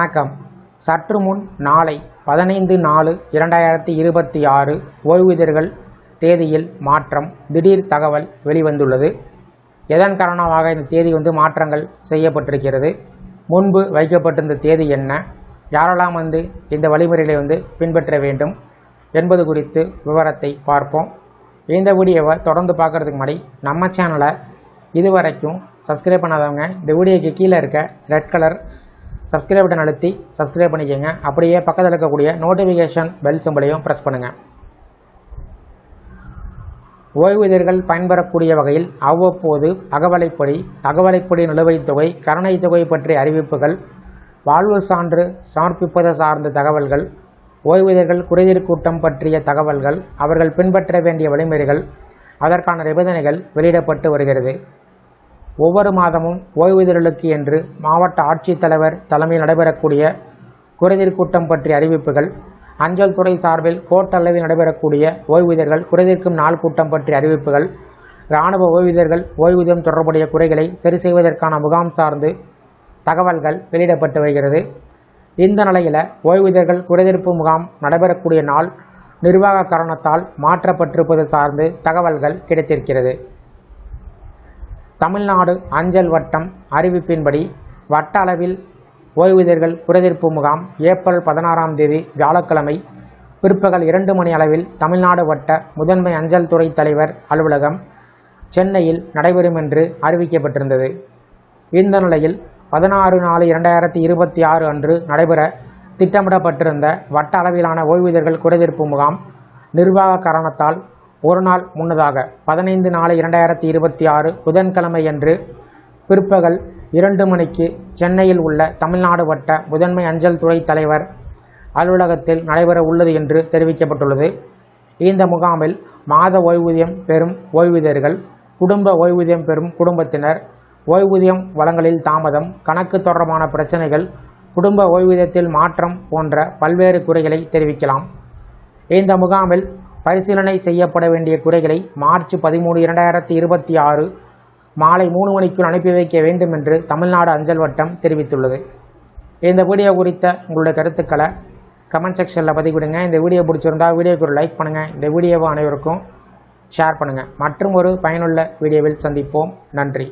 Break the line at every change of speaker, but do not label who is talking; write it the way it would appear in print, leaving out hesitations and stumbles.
வணக்கம். சற்று முன் நாளை 15/4/2026 ஓய்வூதியர்கள் தேதியில் மாற்றம் திடீர் தகவல் வெளிவந்துள்ளது. எதன் காரணமாக இந்த தேதி மாற்றங்கள் செய்யப்பட்டிருக்கிறது, முன்பு வைக்கப்பட்டிருந்த தேதி என்ன, யாரெல்லாம் இந்த வழிமுறைகளை பின்பற்ற வேண்டும் என்பது குறித்து விவரத்தை பார்ப்போம். இந்த வீடியோவை தொடர்ந்து பார்க்குறதுக்கு முன்னாடி நம்ம சேனலை இதுவரைக்கும் சப்ஸ்கிரைப் பண்ணாதவங்க இந்த வீடியோக்கு கீழே இருக்க ரெட் கலர் சப்ஸ்கிரைப் பட்டன் அழுத்தி சப்ஸ்கிரைப் பண்ணிக்கோங்க. அப்படியே பக்கத்தில் இருக்கக்கூடிய நோட்டிஃபிகேஷன் பெல் சிம்பலையும் ப்ரெஸ் பண்ணுங்கள். ஓய்வூதியர்கள் பயன்பெறக்கூடிய வகையில் அவ்வப்போது அகவலைப்படி நிலுவைத் தொகை, கருணைத் தொகை பற்றிய அறிவிப்புகள், வாழ்வு சான்று சமர்ப்பிப்பது சார்ந்த தகவல்கள், ஓய்வூதியர்கள் குறைதீர் கூட்டம் பற்றிய தகவல்கள், அவர்கள் பின்பற்ற வேண்டிய வழிமுறைகள், அதற்கான நிபந்தனைகள் வெளியிடப்பட்டு வருகிறது. ஒவ்வொரு மாதமும் ஓய்வூதியர்களுக்கு என்று மாவட்ட ஆட்சித்தலைவர் தலைமையில் நடைபெறக்கூடிய குறைதீர் கூட்டம் பற்றிய அறிவிப்புகள், அஞ்சல் துறை சார்பில் கோட்ட அளவில் நடைபெறக்கூடிய ஓய்வூதியர்கள் குறைதீர்க்கும் நாள் கூட்டம் பற்றிய அறிவிப்புகள், இராணுவ ஓய்வூதியர்கள் ஓய்வூதியம் தொடர்புடைய குறைகளை சரி செய்வதற்கான முகாம் சார்ந்து தகவல்கள் வெளியிடப்பட்டு வருகிறது. இந்த நிலையில் ஓய்வூதியர்கள் குறைதீர்ப்பு முகாம் நடைபெறக்கூடிய நாள் நிர்வாக காரணத்தால் மாற்றப்பட்டிருப்பது சார்ந்து தகவல்கள் கிடைத்திருக்கிறது. தமிழ்நாடு அஞ்சல் வட்டம் அறிவிப்பின்படி வட்ட அளவில் ஓய்வூதியர்கள் குறைதீர்ப்பு முகாம் ஏப்ரல் 16 வியாழக்கிழமை பிற்பகல் 2 மணி அளவில் தமிழ்நாடு வட்ட முதன்மை அஞ்சல் துறை தலைவர் அலுவலகம் சென்னையில் நடைபெறும் என்று அறிவிக்கப்பட்டிருந்தது. இந்த நிலையில் 16/4/2026 அன்று நடைபெற திட்டமிடப்பட்டிருந்த வட்ட அளவிலான ஓய்வூதியர்கள் குறைதீர்ப்பு முகாம் நிர்வாக காரணத்தால் ஒரு நாள் முன்னதாக 15/4/2026 புதன்கிழமையன்று பிற்பகல் 2 மணிக்கு சென்னையில் உள்ள தமிழ்நாடு வட்ட முதன்மை அஞ்சல் துறை தலைவர் அலுவலகத்தில் நடைபெற உள்ளது என்று தெரிவிக்கப்பட்டுள்ளது. இந்த முகாமில் மாத ஓய்வூதியம் பெறும் ஓய்வூதியர்கள், குடும்ப ஓய்வூதியம் பெறும் குடும்பத்தினர், ஓய்வூதியம் வழங்கலில் தாமதம், கணக்கு தொடர்பான பிரச்சனைகள், குடும்ப ஓய்வூதியத்தில் மாற்றம் போன்ற பல்வேறு குறைகளை தெரிவிக்கலாம். இந்த முகாமில் பரிசீலனை செய்யப்பட வேண்டிய குறைகளை மார்ச் 13/2026 மாலை 3 மணிக்குள் அனுப்பி வைக்க வேண்டும் என்று தமிழ்நாடு அஞ்சல் வட்டம் தெரிவித்துள்ளது. இந்த வீடியோ குறித்த உங்களுடைய கருத்துக்களை கமெண்ட் செக்ஷனில் பதிவிடுங்க. இந்த வீடியோ பிடிச்சிருந்தால் வீடியோக்கு ஒரு லைக் பண்ணுங்கள். இந்த வீடியோவை அனைவருக்கும் ஷேர் பண்ணுங்கள். மற்றும் ஒரு பயனுள்ள வீடியோவில் சந்திப்போம். நன்றி.